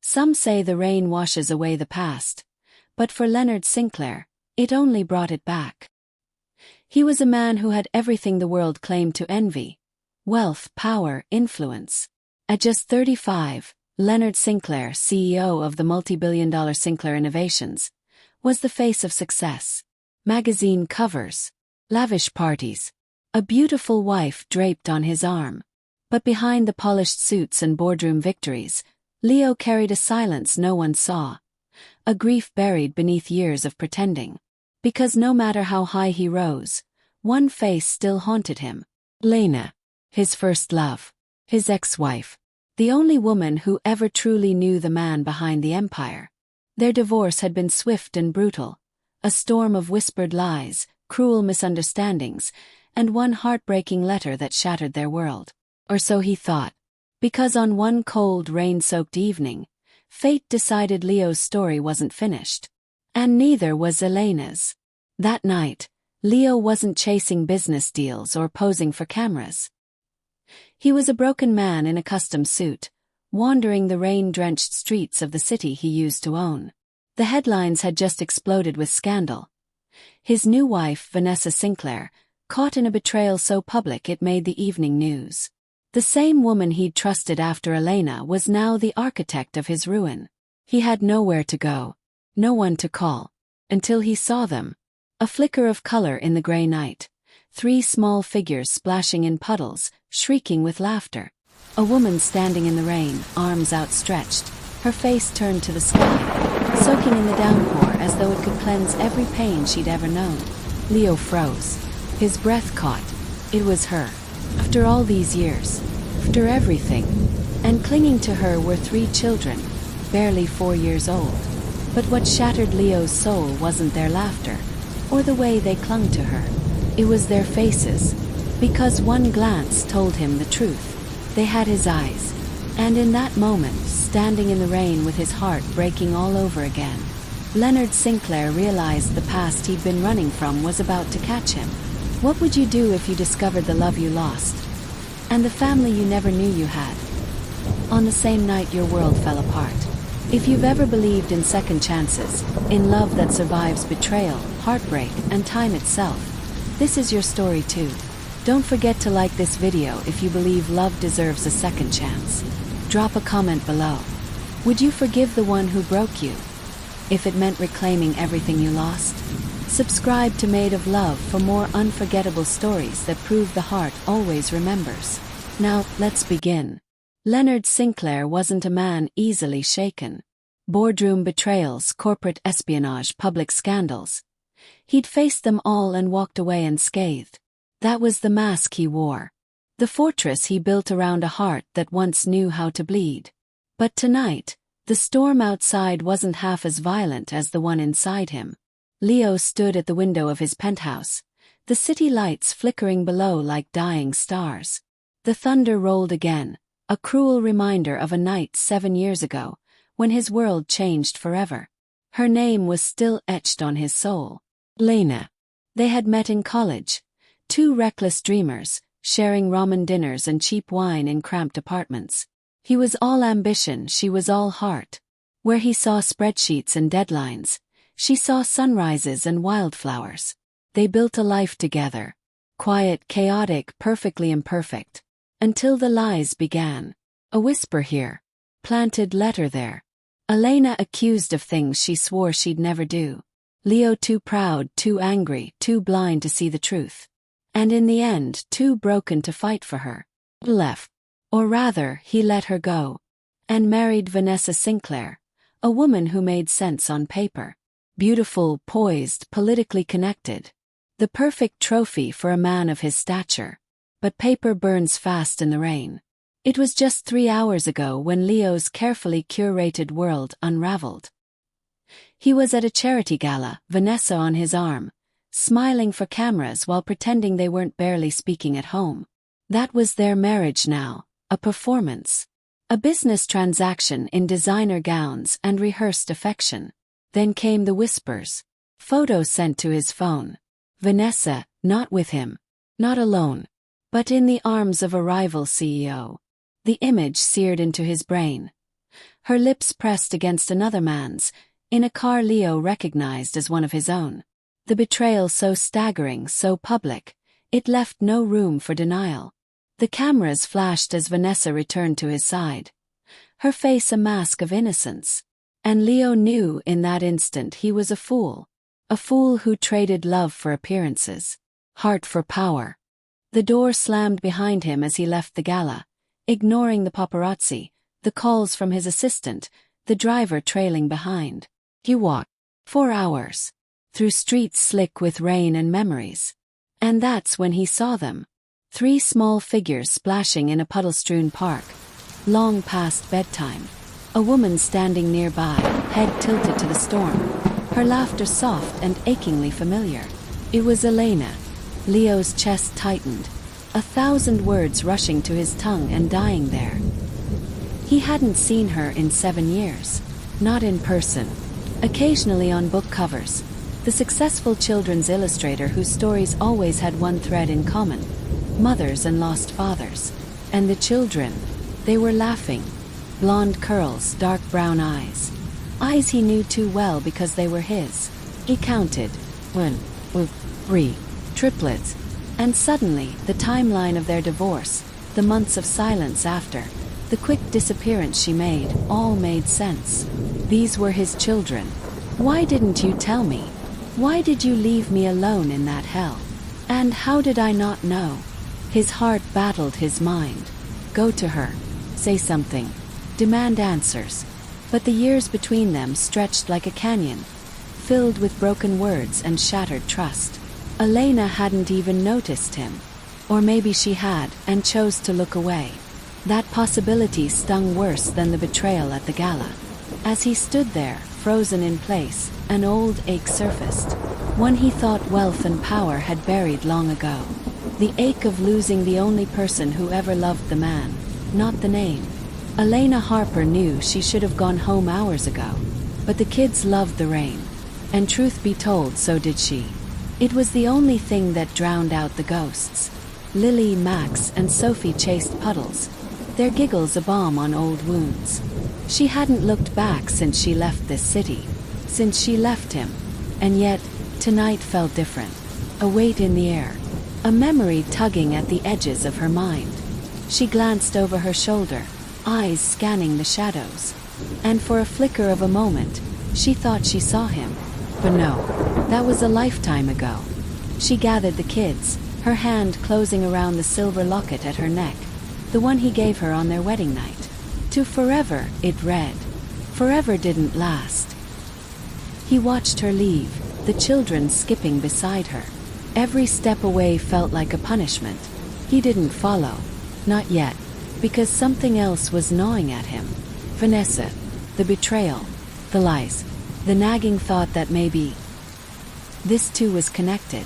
Some say the rain washes away the past, but for Leonard Sinclair, it only brought it back. He was a man who had everything the world claimed to envy: wealth, power, influence. At just 35, Leonard Sinclair, CEO of the multi-billion-dollar Sinclair Innovations, was the face of success. Magazine covers, lavish parties, a beautiful wife draped on his arm. But behind the polished suits and boardroom victories, Leo carried a silence no one saw, a grief buried beneath years of pretending. Because no matter how high he rose, one face still haunted him: Elena, his first love, his ex-wife, the only woman who ever truly knew the man behind the empire. Their divorce had been swift and brutal, a storm of whispered lies, cruel misunderstandings, and one heartbreaking letter that shattered their world. Or so he thought. Because on one cold, rain-soaked evening, fate decided Leo's story wasn't finished. And neither was Elena's. That night, Leo wasn't chasing business deals or posing for cameras. He was a broken man in a custom suit, wandering the rain-drenched streets of the city he used to own. The headlines had just exploded with scandal. His new wife, Vanessa Sinclair, caught in a betrayal so public it made the evening news. The same woman he'd trusted after Elena was now the architect of his ruin. He had nowhere to go, no one to call, until he saw them. A flicker of color in the gray night. 3 small figures splashing in puddles, shrieking with laughter. A woman standing in the rain, arms outstretched, her face turned to the sky, soaking in the downpour as though it could cleanse every pain she'd ever known. Leo froze. His breath caught. It was her. After all these years, after everything. And clinging to her were 3 children, barely 4 years old. But what shattered Leo's soul wasn't their laughter, or the way they clung to her. It was their faces. Because one glance told him the truth. They had his eyes. And in that moment, standing in the rain with his heart breaking all over again, Leonard Sinclair realized the past he'd been running from was about to catch him. What would you do if you discovered the love you lost, and the family you never knew you had, on the same night your world fell apart? If you've ever believed in second chances, in love that survives betrayal, heartbreak, and time itself, this is your story too. Don't forget to like this video if you believe love deserves a second chance. Drop a comment below. Would you forgive the one who broke you, if it meant reclaiming everything you lost? Subscribe to Made of Love for more unforgettable stories that prove the heart always remembers. Now, let's begin. Leonard Sinclair wasn't a man easily shaken. Boardroom betrayals, corporate espionage, public scandals. He'd faced them all and walked away unscathed. That was the mask he wore. The fortress he built around a heart that once knew how to bleed. But tonight, the storm outside wasn't half as violent as the one inside him. Leo stood at the window of his penthouse, the city lights flickering below like dying stars. The thunder rolled again, a cruel reminder of a night 7 years ago, when his world changed forever. Her name was still etched on his soul. Elena. They had met in college, 2 reckless dreamers, sharing ramen dinners and cheap wine in cramped apartments. He was all ambition, she was all heart. Where he saw spreadsheets and deadlines, she saw sunrises and wildflowers. They built a life together. Quiet, chaotic, perfectly imperfect. Until the lies began. A whisper here. Planted letter there. Elena accused of things she swore she'd never do. Leo too proud, too angry, too blind to see the truth. And in the end, too broken to fight for her. Left. Or rather, he let her go. And married Vanessa Sinclair, a woman who made sense on paper. Beautiful, poised, politically connected. The perfect trophy for a man of his stature. But paper burns fast in the rain. It was just 3 hours ago when Leo's carefully curated world unraveled. He was at a charity gala, Vanessa on his arm, smiling for cameras while pretending they weren't barely speaking at home. That was their marriage now, a performance. A business transaction in designer gowns and rehearsed affection. Then came the whispers. Photos sent to his phone. Vanessa, not with him. Not alone. But in the arms of a rival CEO. The image seared into his brain. her lips pressed against another man's, in a car Leo recognized as one of his own. The betrayal so staggering, so public, it left no room for denial. The cameras flashed as Vanessa returned to his side, her face a mask of innocence. And Leo knew in that instant he was a fool who traded love for appearances, heart for power. The door slammed behind him as he left the gala, ignoring the paparazzi, the calls from his assistant, the driver trailing behind. He walked 4 hours through streets slick with rain and memories. And that's when he saw them. 3 small figures splashing in a puddle-strewn park, long past bedtime. A woman standing nearby, head tilted to the storm, her laughter soft and achingly familiar. It was Elena. Leo's chest tightened, 1,000 words rushing to his tongue and dying there. He hadn't seen her in 7 years. Not in person. Occasionally on book covers. The successful children's illustrator whose stories always had one thread in common: mothers and lost fathers. And the children, they were laughing. Blonde curls, dark brown eyes. Eyes he knew too well because they were his. He counted. 1, 2, 3. Triplets. And suddenly, the timeline of their divorce, the months of silence after, the quick disappearance she made, all made sense. These were his children. Why didn't you tell me? Why did you leave me alone in that hell? And how did I not know? His heart battled his mind. Go to her. Say something. Demand answers. But the years between them stretched like a canyon, filled with broken words and shattered trust. Elena hadn't even noticed him. Or maybe she had, and chose to look away. That possibility stung worse than the betrayal at the gala. As he stood there, frozen in place, an old ache surfaced. One he thought wealth and power had buried long ago. The ache of losing the only person who ever loved the man, not the name. Elena Harper knew she should have gone home hours ago. But the kids loved the rain. And truth be told, so did she. It was the only thing that drowned out the ghosts. Lily, Max, and Sophie chased puddles, their giggles a balm on old wounds. She hadn't looked back since she left this city, since she left him. And yet, tonight felt different. A weight in the air, a memory tugging at the edges of her mind. She glanced over her shoulder, eyes scanning the shadows. And for a flicker of a moment, she thought she saw him. But no, that was a lifetime ago. She gathered the kids, her hand closing around the silver locket at her neck, the one he gave her on their wedding night. To forever, it read. Forever didn't last. He watched her leave, the children skipping beside her. Every step away felt like a punishment. He didn't follow. Not yet. Because something else was gnawing at him. Vanessa. The betrayal. The lies. The nagging thought that maybe this too was connected.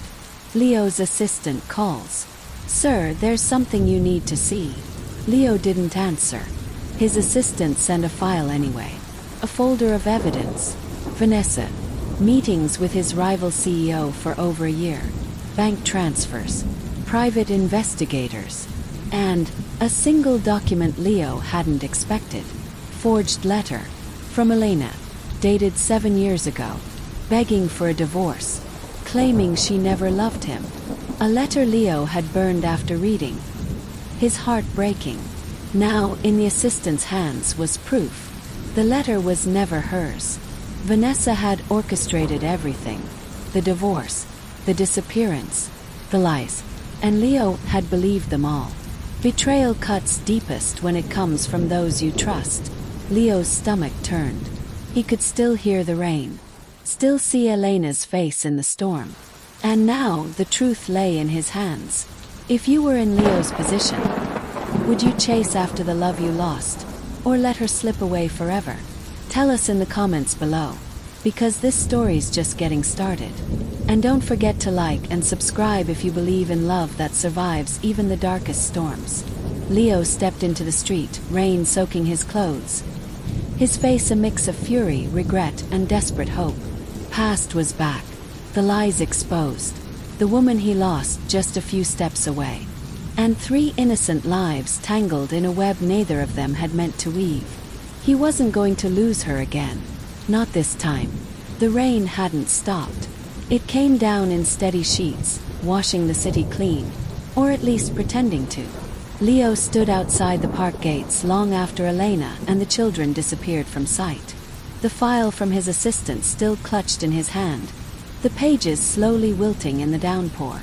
Leo's assistant calls. Sir, there's something you need to see. Leo didn't answer. His assistant sent a file anyway. A folder of evidence. Vanessa. Meetings with his rival CEO for over a year. Bank transfers. Private investigators. And a single document Leo hadn't expected. Forged letter. From Elena. Dated 7 years ago. Begging for a divorce. Claiming she never loved him. A letter Leo had burned after reading. His heart breaking. Now, in the assistant's hands was proof. The letter was never hers. Vanessa had orchestrated everything. The divorce. The disappearance. The lies. And Leo had believed them all. Betrayal cuts deepest when it comes from those you trust. Leo's stomach turned. He could still hear the rain. Still see Elena's face in the storm. And now, the truth lay in his hands. If you were in Leo's position, would you chase after the love you lost? Or let her slip away forever? Tell us in the comments below. Because this story's just getting started. And don't forget to like and subscribe if you believe in love that survives even the darkest storms. Leo stepped into the street, rain soaking his clothes. His face a mix of fury, regret, and desperate hope. Past was back. The lies exposed. The woman he lost just a few steps away. And 3 innocent lives tangled in a web neither of them had meant to weave. He wasn't going to lose her again. Not this time. The rain hadn't stopped. It came down in steady sheets, washing the city clean. Or at least pretending to. Leo stood outside the park gates long after Elena and the children disappeared from sight. The file from his assistant still clutched in his hand, the pages slowly wilting in the downpour.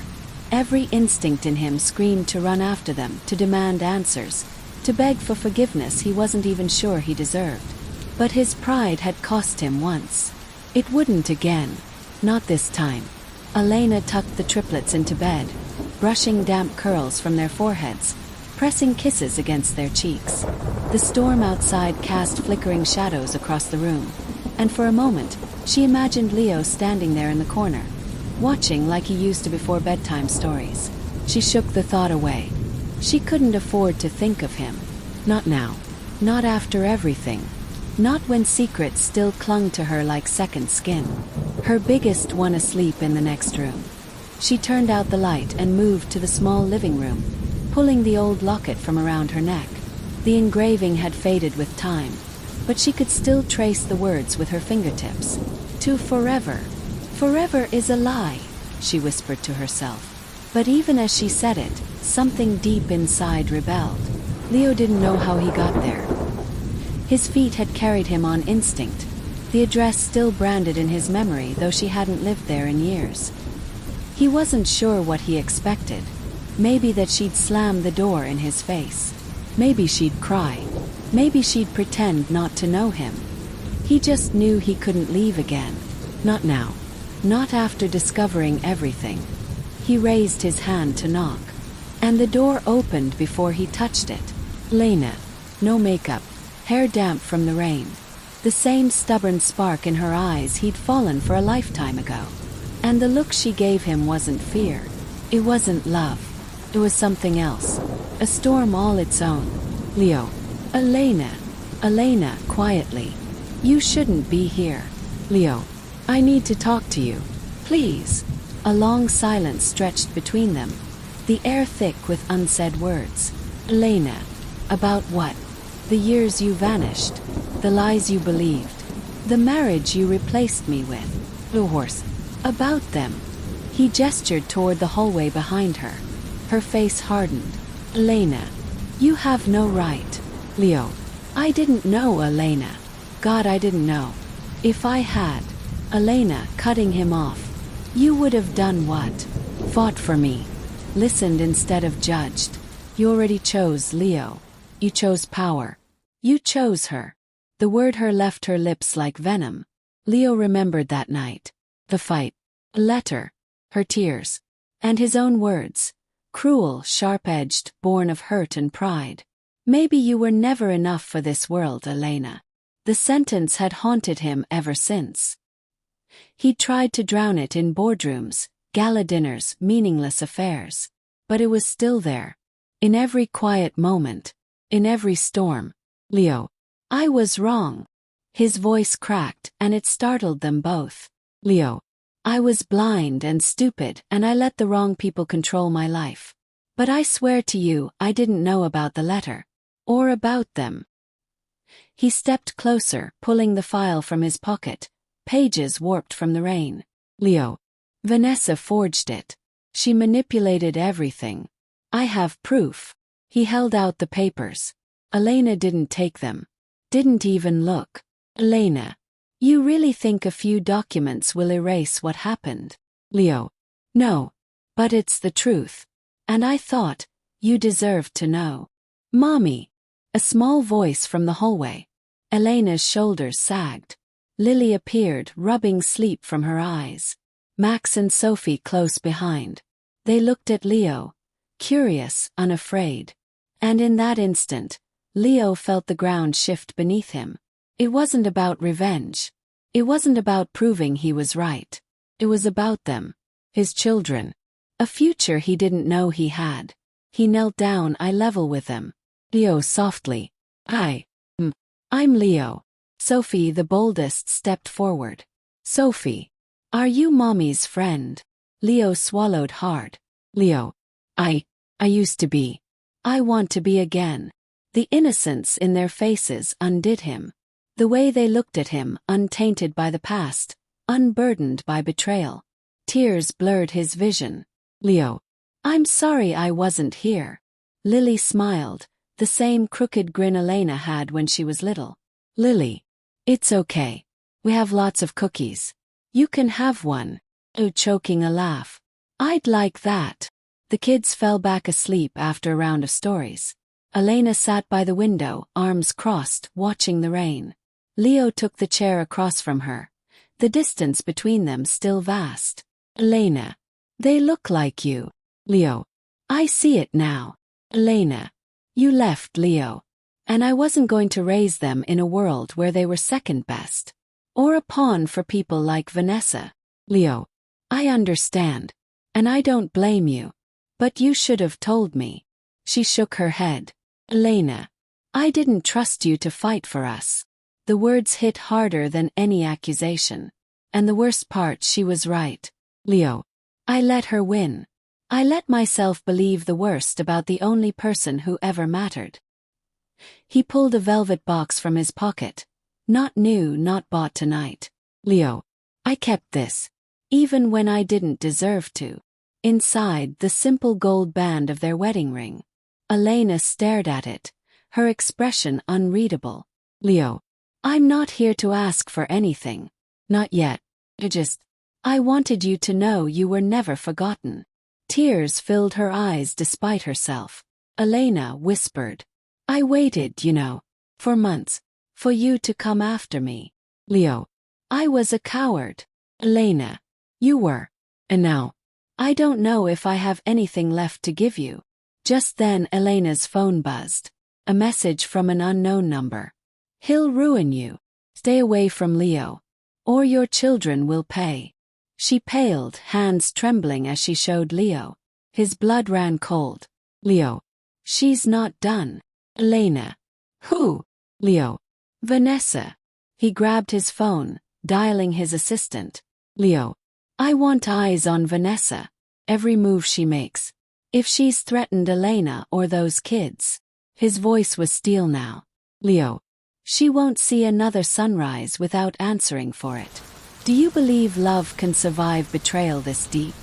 Every instinct in him screamed to run after them, to demand answers, to beg for forgiveness he wasn't even sure he deserved. But his pride had cost him once. It wouldn't again. Not this time. Elena tucked the triplets into bed, brushing damp curls from their foreheads, pressing kisses against their cheeks. The storm outside cast flickering shadows across the room, and for a moment, she imagined Leo standing there in the corner, watching like he used to before bedtime stories. She shook the thought away. She couldn't afford to think of him. Not now. Not after everything. Not when secrets still clung to her like second skin. Her biggest one asleep in the next room. She turned out the light and moved to the small living room, pulling the old locket from around her neck. The engraving had faded with time, but she could still trace the words with her fingertips. To forever. Forever is a lie, she whispered to herself. But even as she said it, something deep inside rebelled. Leo didn't know how he got there. His feet had carried him on instinct, the address still branded in his memory though she hadn't lived there in years. He wasn't sure what he expected. Maybe that she'd slam the door in his face. Maybe she'd cry. Maybe she'd pretend not to know him. He just knew he couldn't leave again. Not now. Not after discovering everything. He raised his hand to knock. And the door opened before he touched it. Elena. No makeup. Hair damp from the rain. The same stubborn spark in her eyes he'd fallen for a lifetime ago. And the look she gave him wasn't fear. It wasn't love. It was something else. A storm all its own. Leo. Elena. Elena, quietly. You shouldn't be here. Leo. I need to talk to you. Please. A long silence stretched between them, the air thick with unsaid words. Elena. About what? The years you vanished. The lies you believed. The marriage you replaced me with. The horse. About them. He gestured toward the hallway behind her. Her face hardened. Elena. You have no right. Leo. I didn't know, Elena. God, I didn't know. If I had. Elena, cutting him off. You would have done what? Fought for me. Listened instead of judged. You already chose Leo. You chose power. You chose her. The word her left her lips like venom. Leo remembered that night. The fight. A letter. Her tears. And his own words. Cruel, sharp-edged, born of hurt and pride. Maybe you were never enough for this world, Elena. The sentence had haunted him ever since. He tried to drown it in boardrooms, gala dinners, meaningless affairs. But it was still there. In every quiet moment. In every storm. Leo. I was wrong. His voice cracked, and it startled them both. Leo. I was blind and stupid, and I let the wrong people control my life. But I swear to you, I didn't know about the letter. Or about them. He stepped closer, pulling the file from his pocket, pages warped from the rain. Leo. Vanessa forged it. She manipulated everything. I have proof. He held out the papers. Elena didn't take them. Didn't even look. Elena. You really think a few documents will erase what happened? Leo. No. But it's the truth. And I thought, you deserved to know. Mommy. A small voice from the hallway. Elena's shoulders sagged. Lily appeared, rubbing sleep from her eyes. Max and Sophie close behind. They looked at Leo. Curious, unafraid. And in that instant, Leo felt the ground shift beneath him. It wasn't about revenge. It wasn't about proving he was right. It was about them. His children. A future he didn't know he had. He knelt down eye level with them. Leo softly. I'm Leo. Sophie, the boldest, stepped forward. Sophie. Are you Mommy's friend? Leo swallowed hard. Leo. I used to be. I want to be again. The innocence in their faces undid him. The way they looked at him, untainted by the past, unburdened by betrayal. Tears blurred his vision. Leo. I'm sorry I wasn't here. Lily smiled, the same crooked grin Elena had when she was little. Lily. It's okay. We have lots of cookies. You can have one. Choking a laugh. I'd like that. The kids fell back asleep after a round of stories. Elena sat by the window, arms crossed, watching the rain. Leo took the chair across from her. The distance between them still vast. Elena. They look like you. Leo. I see it now. Elena. You left, Leo. And I wasn't going to raise them in a world where they were second best. Or a pawn for people like Vanessa. Leo. I understand. And I don't blame you. But you should have told me. She shook her head. Elena. I didn't trust you to fight for us. The words hit harder than any accusation. And the worst part, she was right. Leo. I let her win. I let myself believe the worst about the only person who ever mattered. He pulled a velvet box from his pocket. Not new, not bought tonight. Leo. I kept this. Even when I didn't deserve to. Inside, the simple gold band of their wedding ring. Elena stared at it, her expression unreadable. Leo. I'm not here to ask for anything. Not yet. I wanted you to know you were never forgotten. Tears filled her eyes despite herself. Elena whispered. I waited, for months, for you to come after me. Leo. I was a coward. Elena. You were. And now. I don't know if I have anything left to give you. Just then Elena's phone buzzed. A message from an unknown number. He'll ruin you. Stay away from Leo. Or your children will pay. She paled, hands trembling as she showed Leo. His blood ran cold. Leo. She's not done. Elena. Who? Leo. Vanessa. He grabbed his phone, dialing his assistant. Leo. I want eyes on Vanessa. Every move she makes. If she's threatened Elena or those kids. His voice was steel now. Leo. She won't see another sunrise without answering for it. Do you believe love can survive betrayal this deep?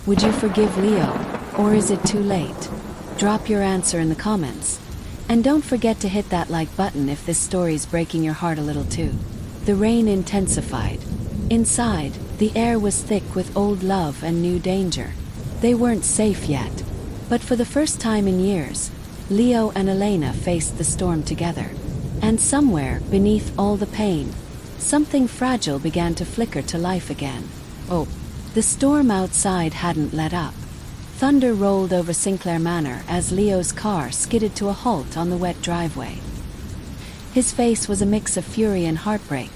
Would you forgive Leo, or is it too late? Drop your answer in the comments. And don't forget to hit that like button if this story's breaking your heart a little too. The rain intensified. Inside, the air was thick with old love and new danger. They weren't safe yet. But for the first time in years, Leo and Elena faced the storm together. And somewhere, beneath all the pain, something fragile began to flicker to life again. Oh, the storm outside hadn't let up. Thunder rolled over Sinclair Manor as Leo's car skidded to a halt on the wet driveway. His face was a mix of fury and heartbreak,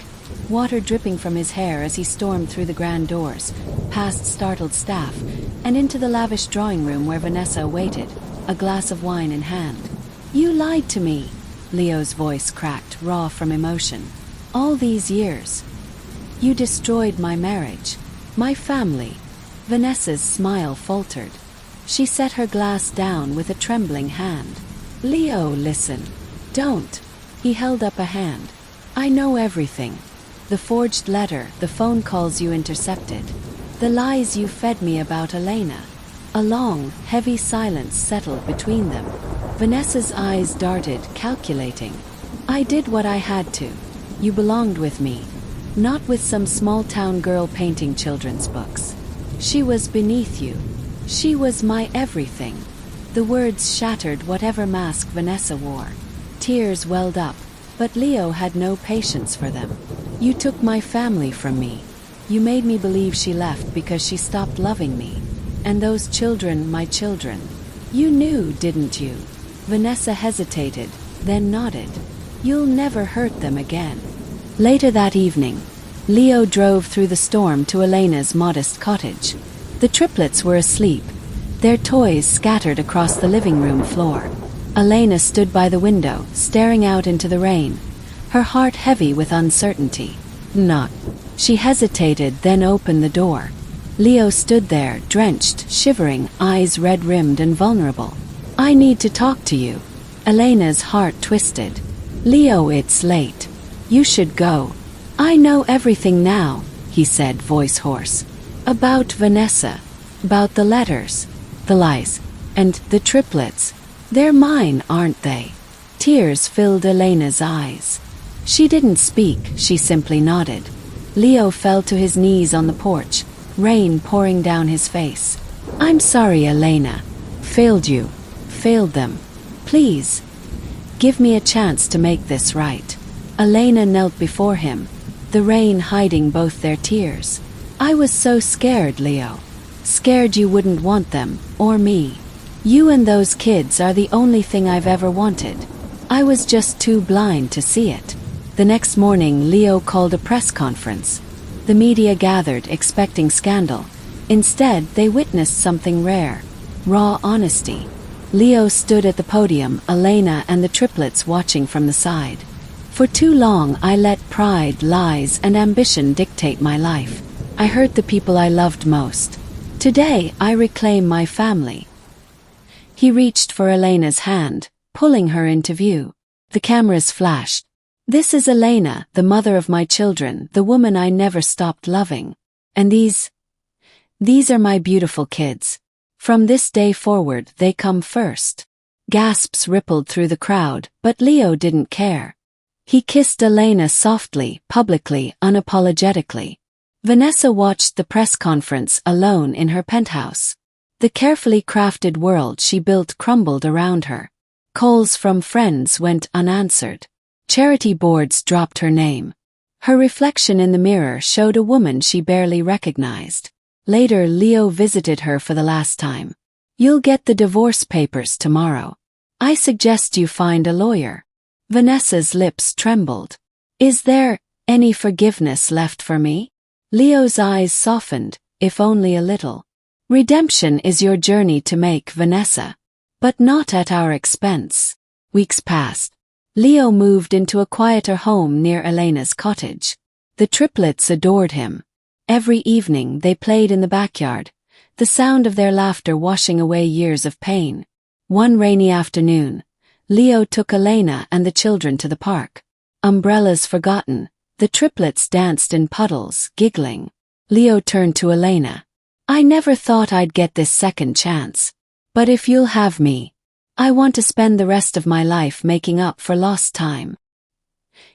water dripping from his hair as he stormed through the grand doors, past startled staff, and into the lavish drawing room where Vanessa awaited, a glass of wine in hand. You lied to me. Leo's voice cracked, raw from emotion. All these years. You destroyed my marriage. My family. Vanessa's smile faltered. She set her glass down with a trembling hand. Leo, listen. Don't. He held up a hand. I know everything. The forged letter, the phone calls you intercepted. The lies you fed me about Elena. A long, heavy silence settled between them. Vanessa's eyes darted, calculating. I did what I had to. You belonged with me. Not with some small-town girl painting children's books. She was beneath you. She was my everything. The words shattered whatever mask Vanessa wore. Tears welled up, but Leo had no patience for them. You took my family from me. You made me believe she left because she stopped loving me. And those children, my children. You knew, didn't you? Vanessa hesitated, then nodded. You'll never hurt them again. Later that evening, Leo drove through the storm to Elena's modest cottage. The triplets were asleep, their toys scattered across the living room floor. Elena stood by the window, staring out into the rain, her heart heavy with uncertainty. Knock. She hesitated, then opened the door. Leo stood there, drenched, shivering, eyes red-rimmed and vulnerable. I need to talk to you. Elena's heart twisted. Leo, it's late. You should go. I know everything now, he said, voice hoarse. About Vanessa. About the letters. The lies. And the triplets. They're mine, aren't they? Tears filled Elena's eyes. She didn't speak, she simply nodded. Leo fell to his knees on the porch, rain pouring down his face. I'm sorry, Elena. Failed you. Failed them. Please. Give me a chance to make this right. Elena knelt before him, the rain hiding both their tears. I was so scared, Leo. Scared you wouldn't want them, or me. You and those kids are the only thing I've ever wanted. I was just too blind to see it. The next morning, Leo called a press conference. The media gathered, expecting scandal. Instead, they witnessed something rare. Raw honesty. Leo stood at the podium, Elena and the triplets watching from the side. For too long, I let pride, lies, and ambition dictate my life. I hurt the people I loved most. Today, I reclaim my family. He reached for Elena's hand, pulling her into view. The cameras flashed. This is Elena, the mother of my children, the woman I never stopped loving. And these are my beautiful kids. From this day forward, they come first. Gasps rippled through the crowd, but Leo didn't care. He kissed Elena softly, publicly, unapologetically. Vanessa watched the press conference alone in her penthouse. The carefully crafted world she built crumbled around her. Calls from friends went unanswered. Charity boards dropped her name. Her reflection in the mirror showed a woman she barely recognized. Later, Leo visited her for the last time. You'll get the divorce papers tomorrow. I suggest you find a lawyer. Vanessa's lips trembled. Is there any forgiveness left for me? Leo's eyes softened, if only a little. Redemption is your journey to make, Vanessa. But not at our expense. Weeks passed. Leo moved into a quieter home near Elena's cottage. The triplets adored him. Every evening they played in the backyard, the sound of their laughter washing away years of pain. One rainy afternoon, Leo took Elena and the children to the park. Umbrellas forgotten, the triplets danced in puddles, giggling. Leo turned to Elena. I never thought I'd get this second chance. But if you'll have me, I want to spend the rest of my life making up for lost time.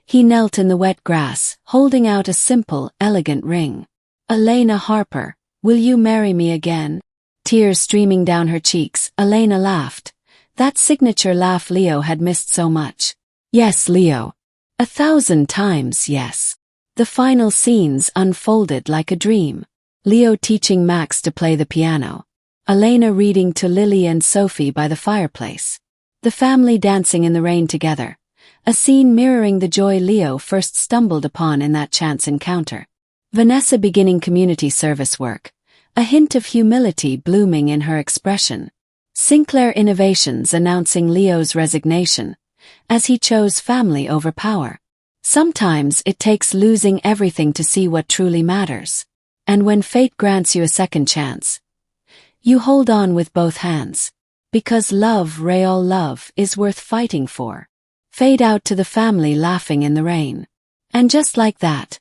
He knelt in the wet grass, holding out a simple, elegant ring. Elena Harper, will you marry me again? Tears streaming down her cheeks, Elena laughed. That signature laugh Leo had missed so much. Yes, Leo. 1,000 times yes. The final scenes unfolded like a dream. Leo teaching Max to play the piano. Elena reading to Lily and Sophie by the fireplace. The family dancing in the rain together. A scene mirroring the joy Leo first stumbled upon in that chance encounter. Vanessa beginning community service work. A hint of humility blooming in her expression. Sinclair Innovations announcing Leo's resignation, as he chose family over power. Sometimes it takes losing everything to see what truly matters. And when fate grants you a second chance, you hold on with both hands. Because love, real love, is worth fighting for. Fade out to the family laughing in the rain. And just like that,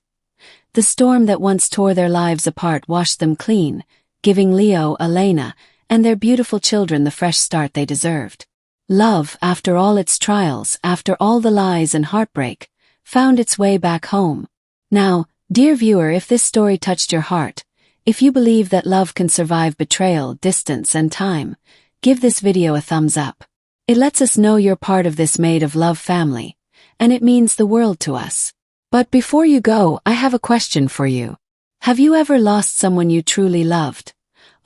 the storm that once tore their lives apart washed them clean, giving Leo, Elena, and their beautiful children the fresh start they deserved. Love, after all its trials, after all the lies and heartbreak, found its way back home. Now, dear viewer, if this story touched your heart, if you believe that love can survive betrayal, distance, and time, give this video a thumbs up. It lets us know you're part of this made of love family, and it means the world to us. But before you go, I have a question for you. Have you ever lost someone you truly loved,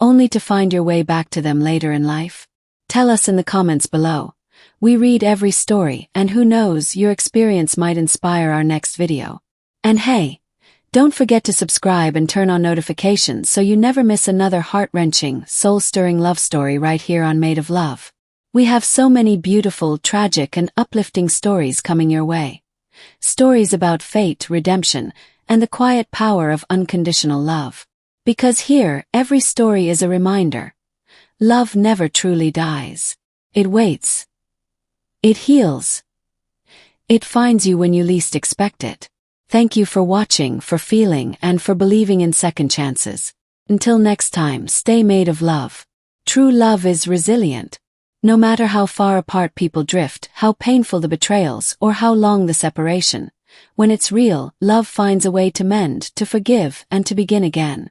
only to find your way back to them later in life? Tell us in the comments below. We read every story, and who knows, your experience might inspire our next video. And hey, don't forget to subscribe and turn on notifications so you never miss another heart-wrenching, soul-stirring love story right here on Made of Love. We have so many beautiful, tragic, and uplifting stories coming your way. Stories about fate, redemption, and the quiet power of unconditional love. Because here, every story is a reminder. Love never truly dies. It waits. It heals. It finds you when you least expect it. Thank you for watching, for feeling, and for believing in second chances. Until next time, stay made of love. True love is resilient. No matter how far apart people drift, how painful the betrayals, or how long the separation, when it's real, love finds a way to mend, to forgive, and to begin again.